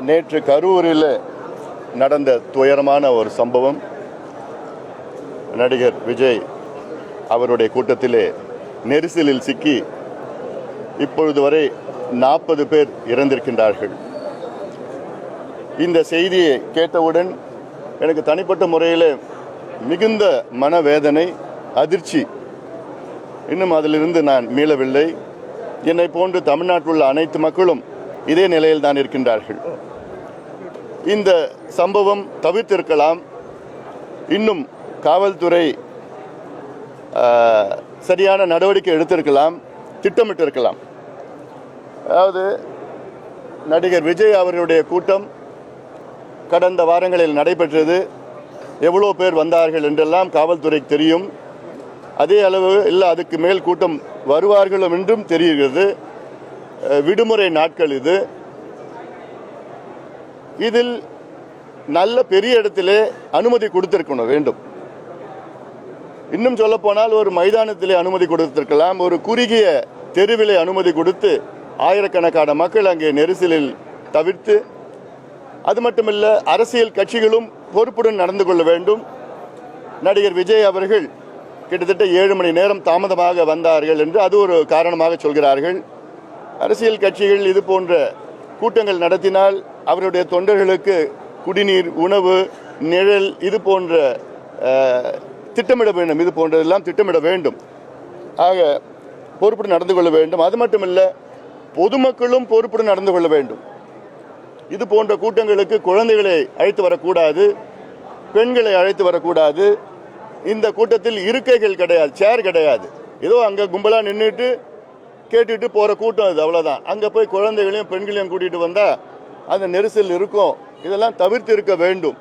நேற்று கரூரில் நடந்த துயரமான ஒரு சம்பவம். நடிகர் விஜய் அவருடைய கூட்டத்திலே நெரிசலில் சிக்கி இப்பொழுது வரை 40 பேர் இறந்திருக்கின்றார்கள். இந்த செய்தியை கேட்டவுடன் எனக்கு தனிப்பட்ட முறையில் மிகுந்த மனவேதனை, அதிர்ச்சி. இன்னும் அதிலிருந்து நான் மீளவில்லை. என்னை போன்று தமிழ்நாட்டில் உள்ள அனைத்து மக்களும் இதே நிலையில் தான் இருக்கின்றார்கள். இந்த சம்பவம் தவிர்த்திருக்கலாம். இன்னும் காவல்துறை சரியான நடவடிக்கை எடுத்திருக்கலாம், திட்டமிட்டிருக்கலாம். அதாவது நடிகர் விஜய் அவர்களுடைய கூட்டம் கடந்த வாரங்களில் நடைபெற்றது. எவ்வளோ பேர் வந்தார்கள் என்றெல்லாம் காவல்துறைக்கு தெரியும். அதே அளவு இல்லை, அதுக்கு மேல் கூட்டம் வருவார்களும் என்றும் தெரிகிறது. விடுமுறை நாட்கள் இது. இதில் நல்ல பெரிய இடத்திலே அனுமதி கொடுத்திருக்கணும் வேண்டும். இன்னும் சொல்ல போனால் ஒரு மைதானத்திலே அனுமதி கொடுத்திருக்கலாம். ஒரு குறுகிய தெருவிலே அனுமதி கொடுத்து ஆயிரக்கணக்கான மக்கள் அங்கே நெரிசலில் தவிர்த்து, அது மட்டுமல்ல அரசியல் கட்சிகளும் பொறுப்புடன் நடந்து கொள்ள வேண்டும். நடிகர் விஜய் அவர்கள் கிட்டத்தட்ட 7 மணி நேரம் தாமதமாக வந்தார்கள் என்று அது ஒரு காரணமாக சொல்கிறார்கள். அரசியல் கட்சிகள் இது போன்ற கூட்டங்கள் நடத்தினால் அவருடைய தொண்டர்களுக்கு குடிநீர், உணவு, நிழல் இது போன்ற திட்டமிட வேண்டும். இது போன்றதெல்லாம் திட்டமிட வேண்டும். ஆக பொறுப்புடன் நடந்து கொள்ள வேண்டும். அது மட்டுமல்ல, பொதுமக்களும் பொறுப்புடன் நடந்து கொள்ள வேண்டும். இது போன்ற கூட்டங்களுக்கு குழந்தைகளை அழைத்து வரக்கூடாது, பெண்களை அழைத்து வரக்கூடாது. இந்த கூட்டத்தில் இருக்கைகள் கிடையாது, சேர் கிடையாது. ஏதோ அங்கே கும்பலாக நின்றுட்டு கேட்டுட்டு போகிற கூட்டம் இது, அவ்வளோதான். அங்கே போய் குழந்தைகளையும் பெண்களையும் கூட்டிகிட்டு வந்தால் அந்த நெரிசல் இருக்கும். இதெல்லாம் தவிர்த்து இருக்க வேண்டும்.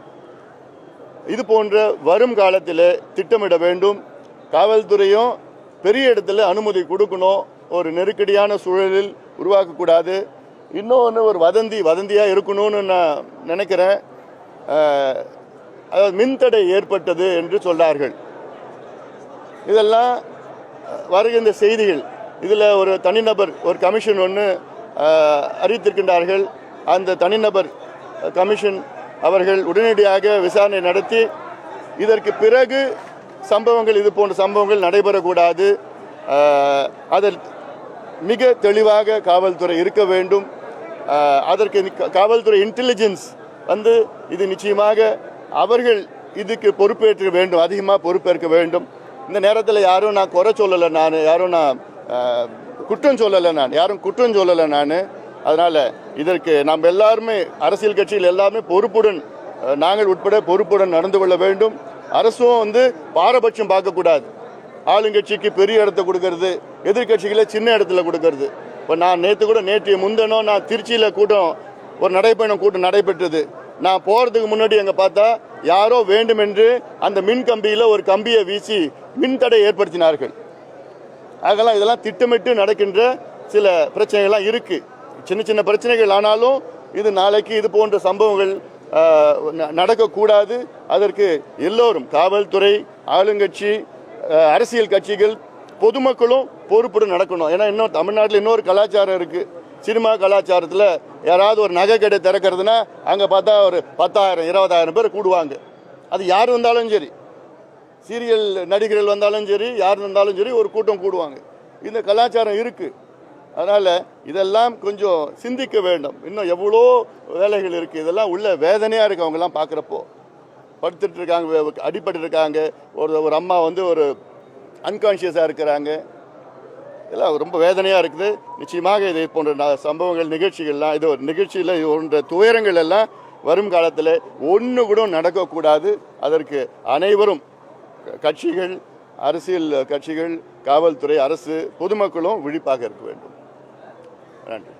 இது போன்ற வரும் காலத்தில் திட்டமிட வேண்டும். காவல்துறையும் பெரிய இடத்துல அனுமதி கொடுக்கணும். ஒரு நெருக்கடியான சூழலில் உருவாக்கக்கூடாது. இன்னொன்று ஒரு வதந்தியாக இருக்கணும்னு நான் நினைக்கிறேன். அதாவது மின்தடை ஏற்பட்டது என்று சொன்னார்கள். இதெல்லாம் வருகின்ற செய்திகள். இதில் ஒரு தனிநபர், ஒரு கமிஷன் ஒன்று அறிவித்திருக்கின்றார்கள். அந்த தனிநபர் கமிஷன் அவர்கள் உடனடியாக விசாரணை நடத்தி இதற்கு பிறகு சம்பவங்கள், இது போன்ற சம்பவங்கள் நடைபெறக்கூடாது. அதில் மிக தெளிவாக காவல்துறை இருக்க வேண்டும். அதற்கு காவல்துறை இன்டெலிஜென்ஸ் இது நிச்சயமாக அவர்கள் இதுக்கு பொறுப்பேற்க வேண்டும், அதிகமாக பொறுப்பேற்க வேண்டும். இந்த நேரத்தில் யாரும் நான் குறை சொல்லலை, நான் குற்றம் சொல்லலை நான். அதனால் இதற்கு நாம் எல்லாருமே, அரசியல் கட்சியில் எல்லாருமே பொறுப்புடன், நாங்கள் உட்பட பொறுப்புடன் நடந்து கொள்ள வேண்டும். அரசும் பாரபட்சம் பார்க்கக்கூடாது. ஆளுங்கட்சிக்கு பெரிய இடத்த கொடுக்கறது, எதிர்கட்சிகளை சின்ன இடத்துல கொடுக்கறது. இப்போ நான் நேற்று முந்தினோம் நான் திருச்சியில் ஒரு நடைப்பயணம் கூட்டம் நடைபெற்றது. நான் போகிறதுக்கு முன்னாடி அங்கே பார்த்தா யாரோ வேண்டுமென்று அந்த மின் கம்பியில் ஒரு கம்பியை வீசி மின்தடை ஏற்படுத்தினார்கள். ஆகலாம் இதெல்லாம் திட்டமிட்டு நடக்கின்ற சில பிரச்சனைகள்லாம் இருக்குது. சின்ன சின்ன பிரச்சனைகள் ஆனாலும் இது நாளைக்கு இது போன்ற சம்பவங்கள் நடக்கக்கூடாது. அதற்கு எல்லோரும், காவல்துறை, ஆளுங்கட்சி, அரசியல் கட்சிகள், பொதுமக்களும் பொறுப்புடன் நடக்கணும். ஏன்னா இன்னும் தமிழ்நாட்டில் இன்னொரு கலாச்சாரம் இருக்குது. சினிமா கலாச்சாரத்தில் யாராவது ஒரு நகை கடை திறக்கிறதுனா அங்கே பார்த்தா ஒரு 10,000 20,000 பேர் கூடுவாங்க. அது யார் வந்தாலும் சரி, சீரியல் நடிகர்கள் வந்தாலும் சரி, யார் வந்தாலும் சரி, ஒரு கூட்டம் கூடுவாங்க. இந்த கலாச்சாரம் இருக்குது. அதனால் இதெல்லாம் கொஞ்சம் சிந்திக்க வேண்டும். இன்னும் எவ்வளோ வேலைகள் இருக்குது. இதெல்லாம் உள்ள வேதனையாக இருக்குது. அவங்கெல்லாம் பார்க்குறப்போ படுத்துட்டு இருக்காங்க, அடிபட்டு இருக்காங்க. ஒரு அம்மா ஒரு அன்கான்ஷியஸாக இருக்கிறாங்க. இதெல்லாம் ரொம்ப வேதனையாக இருக்குது. நிச்சயமாக இது போன்ற சம்பவங்கள், நிகழ்ச்சிகள்லாம், இது ஒரு நிகழ்ச்சியில் போன்ற துயரங்கள் எல்லாம் வரும் காலத்தில் ஒன்று கூட நடக்கக்கூடாது. அதற்கு அனைவரும், கட்சிகள், அரசியல் கட்சிகள், காவல்துறை, அரசு, பொதுமக்களும் விழிப்பாக இருக்க வேண்டும். நன்றி.